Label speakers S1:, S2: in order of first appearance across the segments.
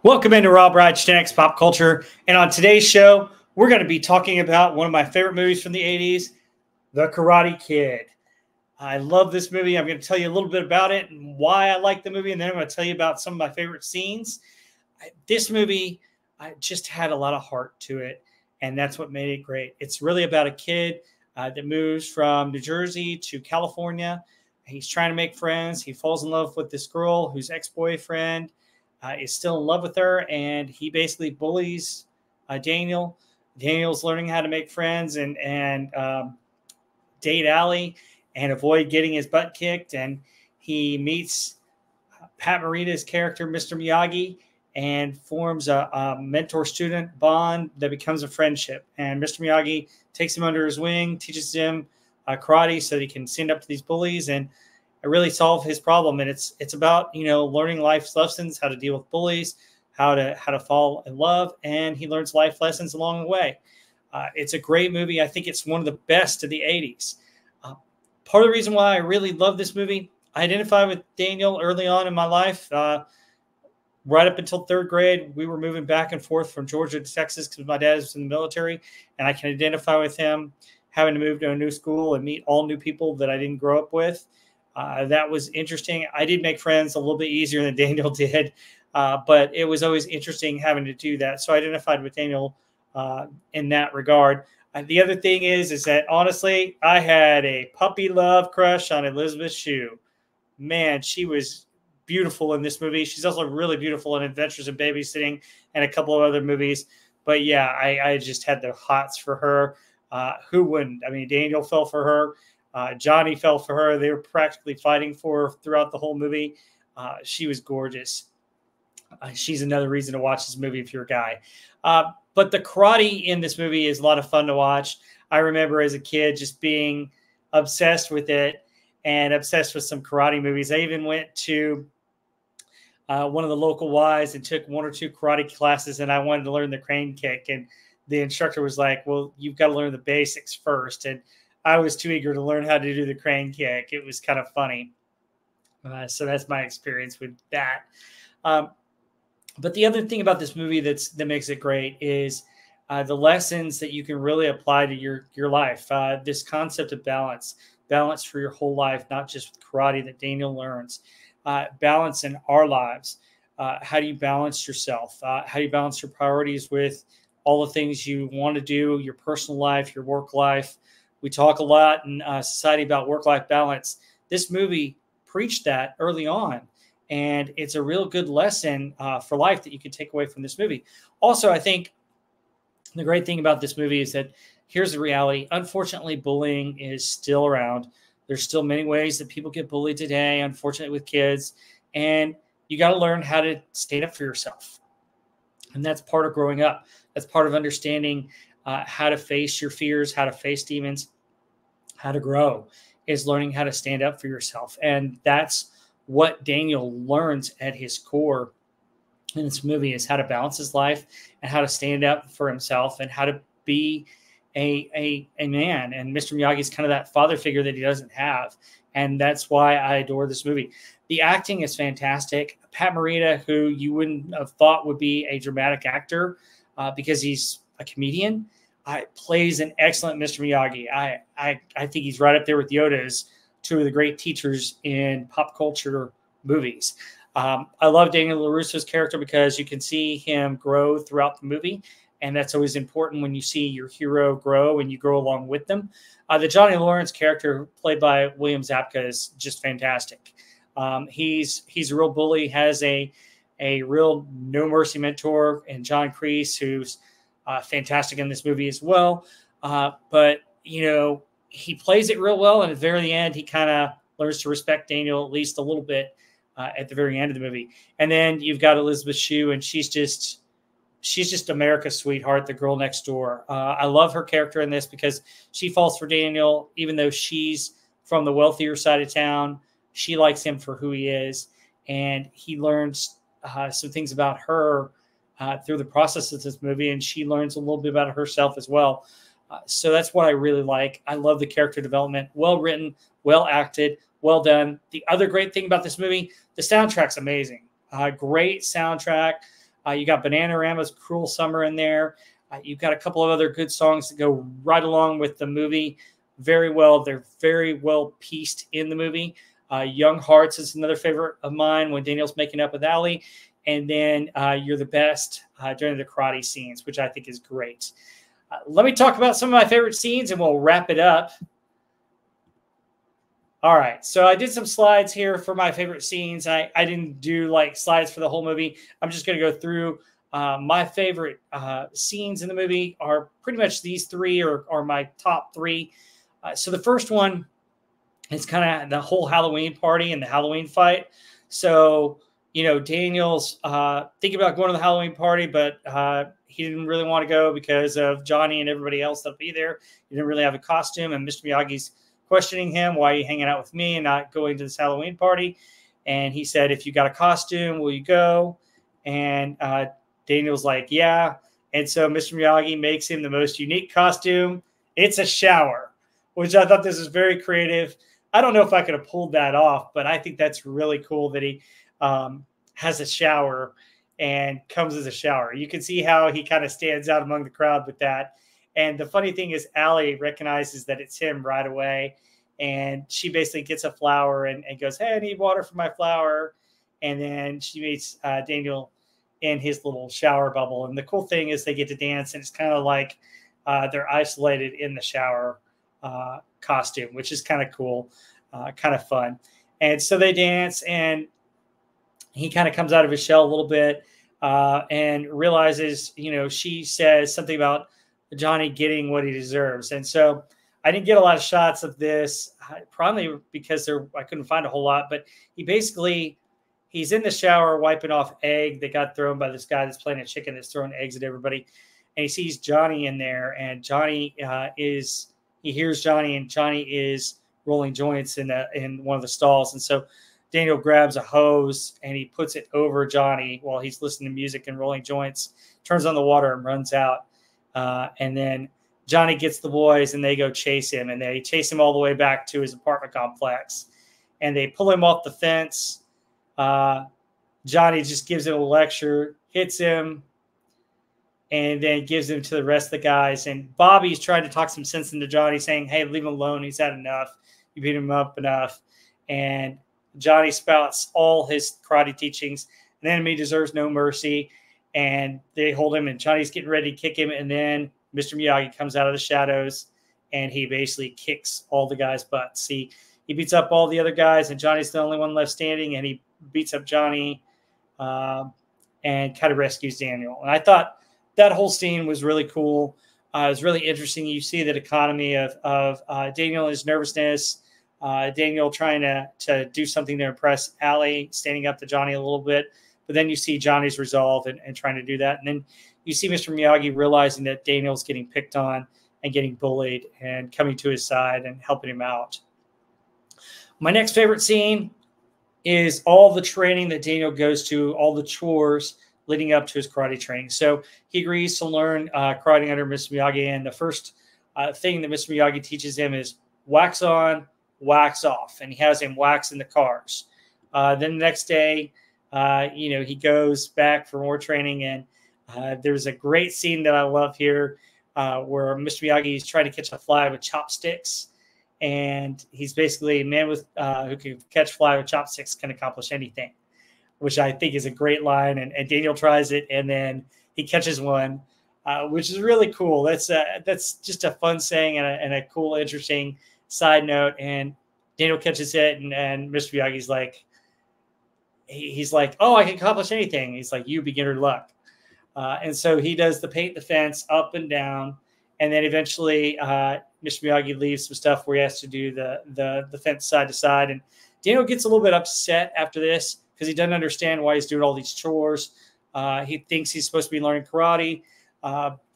S1: Welcome into Rob Ride's Next Pop Culture. And on today's show, we're going to be talking about one of my favorite movies from the 80s, The Karate Kid. I love this movie. I'm going to tell you a little bit about it and why I like the movie, and then I'm going to tell you about some of my favorite scenes. This movie just had a lot of heart to it, and that's what made it great. It's really about a kid that moves from New Jersey to California. He's trying to make friends. He falls in love with this girl whose ex-boyfriend is still in love with her, and he basically bullies Daniel. Daniel's learning how to make friends and date Allie and avoid getting his butt kicked. And he meets Pat Morita's character, Mr. Miyagi, and forms a mentor-student bond that becomes a friendship. And Mr. Miyagi takes him under his wing, teaches him karate so that he can stand up to these bullies and really solve his problem. And it's about, learning life lessons, how to deal with bullies, how to fall in love, and he learns life lessons along the way. It's a great movie. I think it's one of the best of the 80s. Part of the reason why I really love this movie, I identified with Daniel early on in my life. Right up until third grade, we were moving back and forth from Georgia to Texas because my dad was in the military, and I can identify with him having to move to a new school and meet all new people that I didn't grow up with. That was interesting. I did make friends a little bit easier than Daniel did, but it was always interesting having to do that. So I identified with Daniel in that regard. The other thing is that honestly, I had a puppy love crush on Elizabeth Shue. Man, she was beautiful in this movie. She's also really beautiful in Adventures in Babysitting and a couple of other movies. But yeah, I just had the hots for her. Who wouldn't? I mean, Daniel fell for her. Johnny fell for her. They were practically fighting for her throughout the whole movie. She was gorgeous. She's another reason to watch this movie if you're a guy. But the karate in this movie is a lot of fun to watch. I remember as a kid just being obsessed with it and obsessed with some karate movies. I even went to one of the local Ys and took one or two karate classes, and I wanted to learn the crane kick. And the instructor was like, well, you've got to learn the basics first. And I was too eager to learn how to do the crane kick. It was kind of funny. So that's my experience with that. But the other thing about this movie that makes it great is the lessons that you can really apply to your life. This concept of balance for your whole life, not just with karate that Daniel learns. Balance in our lives. How do you balance yourself? How do you balance your priorities with all the things you want to do, your personal life, your work life? We talk a lot in society about work-life balance. This movie preached that early on, and it's a real good lesson for life that you can take away from this movie. Also, I think the great thing about this movie is that here's the reality. Unfortunately, bullying is still around. There's still many ways that people get bullied today, unfortunately, with kids, and you got to learn how to stand up for yourself. And that's part of growing up. That's part of understanding how to face your fears, how to face demons, how to grow, is learning how to stand up for yourself. And that's what Daniel learns at his core in this movie, is how to balance his life and how to stand up for himself and how to be a man. And Mr. Miyagi is kind of that father figure that he doesn't have. And that's why I adore this movie. The acting is fantastic. Pat Morita, who you wouldn't have thought would be a dramatic actor because he's a comedian, plays an excellent Mr. Miyagi. I think he's right up there with Yoda as two of the great teachers in pop culture movies. I love Daniel LaRusso's character because you can see him grow throughout the movie, and that's always important when you see your hero grow and you grow along with them. The Johnny Lawrence character, played by William Zabka, is just fantastic. He's a real bully, has a real no mercy mentor, and John Kreese, who's fantastic in this movie as well. But, he plays it real well. And at the very end, he kind of learns to respect Daniel at least a little bit at the very end of the movie. And then you've got Elizabeth Shue, and she's just America's sweetheart, the girl next door. I love her character in this because she falls for Daniel, even though she's from the wealthier side of town. She likes him for who he is. And he learns some things about her through the process of this movie, and she learns a little bit about herself as well. So that's what I really like. I love the character development. Well written, well acted, well done. The other great thing about this movie, the soundtrack's amazing. Great soundtrack. You got Bananarama's Cruel Summer in there. You've got a couple of other good songs that go right along with the movie very well. They're very well pieced in the movie. Young Hearts is another favorite of mine when Daniel's making up with Allie. And then You're the Best during the karate scenes, which I think is great. Let me talk about some of my favorite scenes and we'll wrap it up. All right, so I did some slides here for my favorite scenes. I didn't do like slides for the whole movie. I'm just going to go through my favorite scenes in the movie are pretty much these three are my top three. So the first one is kind of the whole Halloween party and the Halloween fight. So, Daniel's thinking about going to the Halloween party, but he didn't really want to go because of Johnny and everybody else that'll be there. He didn't really have a costume, and Mr. Miyagi's questioning him, why are you hanging out with me and not going to this Halloween party? And he said, if you got a costume, will you go? And Daniel's like, yeah. And so Mr. Miyagi makes him the most unique costume. It's a shower, which I thought this was very creative. I don't know if I could have pulled that off, but I think that's really cool that he has a shower and comes as a shower. You can see how he kind of stands out among the crowd with that. And the funny thing is Allie recognizes that it's him right away. And she basically gets a flower and goes, hey, I need water for my flower. And then she meets Daniel in his little shower bubble. And the cool thing is they get to dance, and it's kind of like they're isolated in the shower costume, which is kind of cool, kind of fun. And so they dance, and he kind of comes out of his shell a little bit and realizes, she says something about Johnny getting what he deserves. And so I didn't get a lot of shots of this, probably because I couldn't find a whole lot, but he's in the shower wiping off egg that got thrown by this guy that's playing a chicken that's throwing eggs at everybody. And he sees Johnny in there, and Johnny he hears Johnny, and Johnny is rolling joints in one of the stalls. And so Daniel grabs a hose and he puts it over Johnny while he's listening to music and rolling joints, turns on the water and runs out. And then Johnny gets the boys and they go chase him, and they chase him all the way back to his apartment complex, and they pull him off the fence. Johnny just gives him a lecture, hits him, and then gives him to the rest of the guys. And Bobby's trying to talk some sense into Johnny, saying, hey, leave him alone. He's had enough. You beat him up enough. And Johnny spouts all his karate teachings. An enemy deserves no mercy. And they hold him, and Johnny's getting ready to kick him. And then Mr. Miyagi comes out of the shadows, and he basically kicks all the guys' butts. He beats up all the other guys, and Johnny's the only one left standing, and he beats up Johnny and kind of rescues Daniel. And I thought that whole scene was really cool. It was really interesting. You see that economy of Daniel, his nervousness, Daniel trying to do something to impress Allie, standing up to Johnny a little bit. But then you see Johnny's resolve and trying to do that. And then you see Mr. Miyagi realizing that Daniel's getting picked on and getting bullied and coming to his side and helping him out. My next favorite scene is all the training that Daniel goes to, all the chores leading up to his karate training. So he agrees to learn karate under Mr. Miyagi. And the first thing that Mr. Miyagi teaches him is wax on, wax off. And he has him wax in the cars. Then the next day, he goes back for more training. And there's a great scene that I love here where Mr. Miyagi is trying to catch a fly with chopsticks. And he's basically a man with who can catch fly with chopsticks can accomplish anything, which I think is a great line. And Daniel tries it, and then he catches one, which is really cool. That's just a fun saying and a cool, interesting side note. And Daniel catches it, and Mr. Miyagi's like, he's like, oh, I can accomplish anything. He's like, you beginner luck. And so he does the paint the fence up and down. And then eventually Mr. Miyagi leaves some stuff where he has to do the fence side to side. And Daniel gets a little bit upset after this because he doesn't understand why he's doing all these chores. He thinks he's supposed to be learning karate,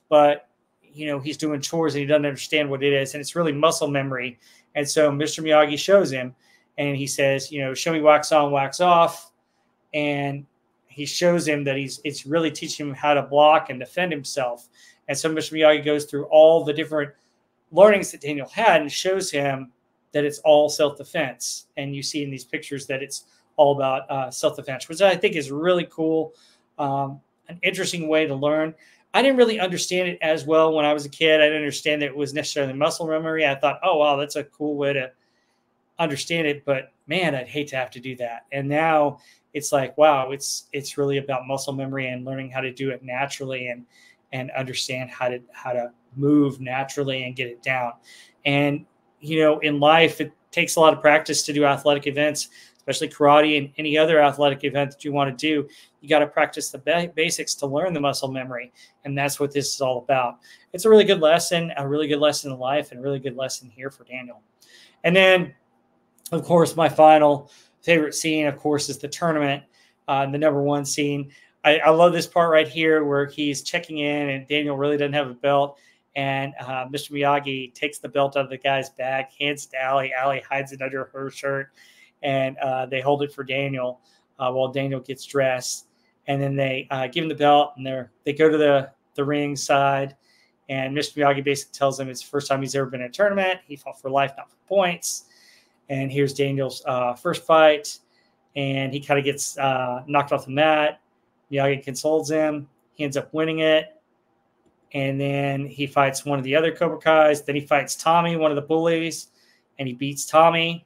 S1: but he's doing chores and he doesn't understand what it is. And it's really muscle memory. And so Mr. Miyagi shows him, and he says, show me wax on, wax off. And he shows him that it's really teaching him how to block and defend himself. And so Mr. Miyagi goes through all the different learnings that Daniel had and shows him that it's all self-defense. And you see in these pictures that it's all about self-defense, which I think is really cool. an interesting way to learn. I didn't really understand it as well when I was a kid. I didn't understand that it was necessarily muscle memory. I thought, oh, wow, that's a cool way to understand it. But man, I'd hate to have to do that. And now it's like, wow, it's really about muscle memory and learning how to do it naturally and understand how to move naturally and get it down. And, you know, in life, it takes a lot of practice to do athletic events, especially karate and any other athletic event that you want to do. You got to practice the basics to learn the muscle memory. And that's what this is all about. It's a really good lesson in life, and a really good lesson here for Daniel. And then, of course, my final favorite scene, of course, is the tournament, the number one scene. I love this part right here where he's checking in and Daniel really doesn't have a belt. And Mr. Miyagi takes the belt out of the guy's bag, hands it to Allie. Allie hides it under her shirt, and they hold it for Daniel while Daniel gets dressed. And then they give him the belt, and they go to the ring side. And Mr. Miyagi basically tells him it's the first time he's ever been in a tournament. He fought for life, not for points. And here's Daniel's first fight. And he kind of gets knocked off the mat. Miyagi consoles him. He ends up winning it. And then he fights one of the other Cobra Kais. Then he fights Tommy, one of the bullies, and he beats Tommy.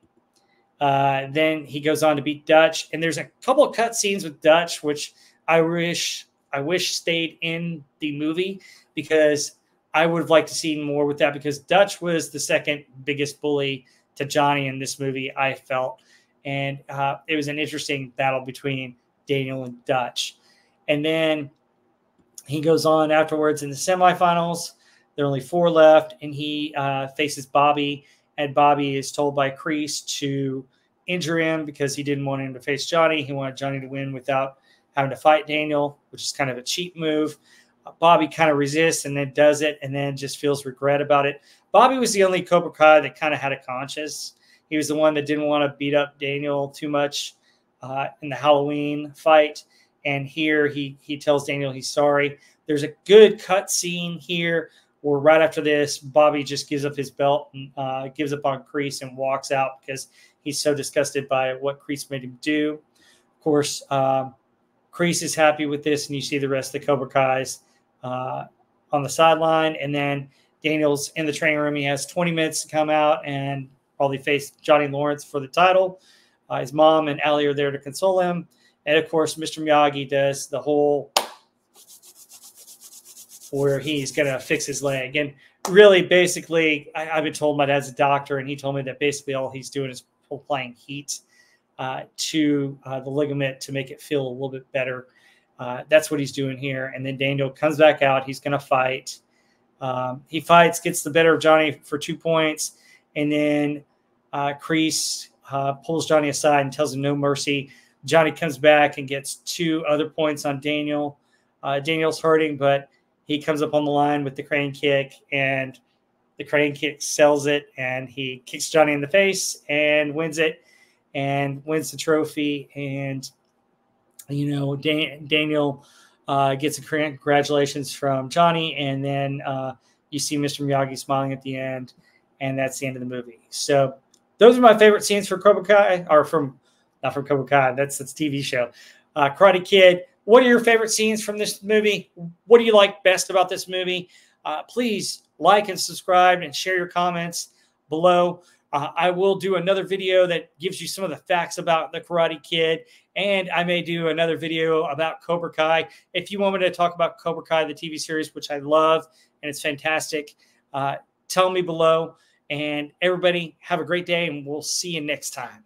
S1: Then he goes on to beat Dutch. And there's a couple of cut scenes with Dutch, which I wish stayed in the movie, because I would have liked to see more with that, because Dutch was the second biggest bully to Johnny in this movie, I felt. And it was an interesting battle between Daniel and Dutch. And then he goes on afterwards in the semifinals. There are only 4 left, and he faces Bobby. And Bobby is told by Kreese to injure him because he didn't want him to face Johnny. He wanted Johnny to win without having to fight Daniel, which is kind of a cheap move. Bobby kind of resists and then does it, and then just feels regret about it. Bobby was the only Cobra Kai that kind of had a conscience. He was the one that didn't want to beat up Daniel too much in the Halloween fight. And here he tells Daniel he's sorry. There's a good cut scene here where right after this, Bobby just gives up his belt and gives up on Kreese and walks out because he's so disgusted by what Kreese made him do. Of course, Kreese is happy with this, and you see the rest of the Cobra Kais on the sideline. And then Daniel's in the training room. He has 20 minutes to come out and probably face Johnny Lawrence for the title. His mom and Allie are there to console him. And, of course, Mr. Miyagi does the whole where he's going to fix his leg. And really, basically, I've been told, my dad's a doctor, and he told me that basically all he's doing is applying heat to the ligament to make it feel a little bit better. That's what he's doing here. And then Daniel comes back out. He's going to fight. He fights, gets the better of Johnny for 2 points. And then Kreese pulls Johnny aside and tells him no mercy. Johnny comes back and gets 2 other points on Daniel. Daniel's hurting, but he comes up on the line with the crane kick, and the crane kick sells it, and he kicks Johnny in the face and wins it and wins the trophy. And, you know, Daniel gets a congratulations from Johnny, and then you see Mr. Miyagi smiling at the end, and that's the end of the movie. So those are my favorite scenes for Cobra Kai, or not from Cobra Kai, that's a TV show. Karate Kid. What are your favorite scenes from this movie? What do you like best about this movie? Please like and subscribe and share your comments below. I will do another video that gives you some of the facts about the Karate Kid, and I may do another video about Cobra Kai. If you want me to talk about Cobra Kai, the TV series, which I love, and it's fantastic, tell me below. And everybody, have a great day, and we'll see you next time.